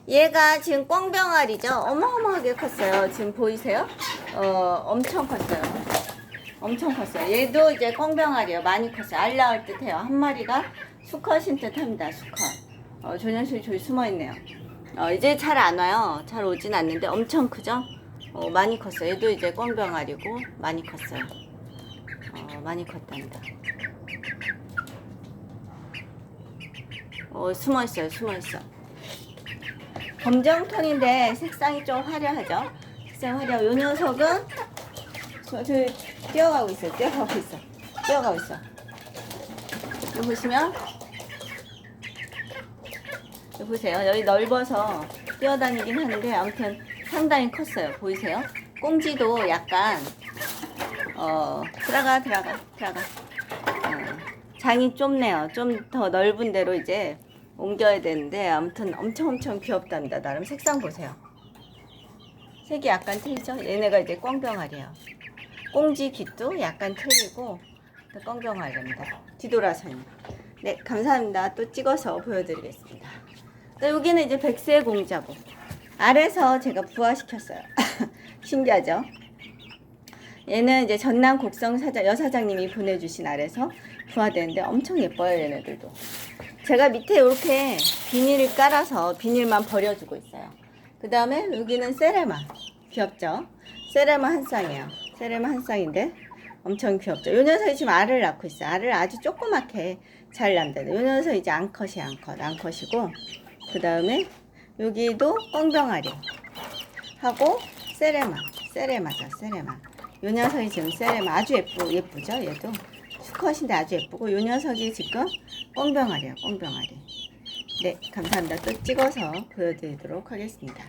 얘가 지금 꽝병아리죠. 어마어마하게 컸어요. 지금 보이세요? 엄청 컸어요. 엄청 컸어요. 얘도 이제 꽝병아리예요. 많이 컸어요. 알 낳을 듯해요. 한 마리가 수컷인 듯합니다. 수컷. 조년술이 저기 숨어있네요. 이제 잘 안 와요. 잘 오진 않는데 엄청 크죠? 많이 컸어요. 얘도 이제 꽝병아리고 많이 컸어요. 많이 컸답니다. 숨어있어요. 숨어있어. 검정톤인데 색상이 좀 화려하죠? 색상 화려하고 요 녀석은 저 뛰어가고 있어요. 뛰어가고 있어. 뛰어가고 있어. 여기 보시면 여기 보세요. 여기 넓어서 뛰어다니긴 하는데 아무튼 상당히 컸어요. 보이세요? 꽁지도 약간 들어가 장이 좁네요. 좀 더 넓은 데로 이제 옮겨야 되는데 아무튼 엄청 귀엽답니다. 나름 색상 보세요. 색이 약간 틀리죠? 얘네가 이제 꽝병아리예요. 꽁지 깃도 약간 틀리고 꽝병아리입니다. 뒤돌아서요. 네, 감사합니다. 또 찍어서 보여드리겠습니다. 여기는 이제 백세 공자복. 알에서 제가 부화시켰어요. 신기하죠? 얘는 이제 전남 곡성 여사장님이 보내주신 알에서 부화되는데 엄청 예뻐요. 얘네들도. 제가 밑에 이렇게 비닐을 깔아서 비닐만 버려주고 있어요. 그 다음에 여기는 세레마. 귀엽죠? 세레마 한 쌍이에요. 세레마 한 쌍인데 엄청 귀엽죠? 요 녀석이 지금 알을 낳고 있어요. 알을 아주 조그맣게 잘 낳는다. 요 녀석 이제 암컷이에요. 암컷이고 그 다음에 여기도 꽝병아리 하고 세레마죠. 세레마. 요 녀석이 지금 세레마 아주 예쁘죠? 얘도 수컷인데 아주 예쁘고 요 녀석이 지금 꽝병아리예요. 꽝병아리. 네, 감사합니다. 또 찍어서 보여드리도록 하겠습니다.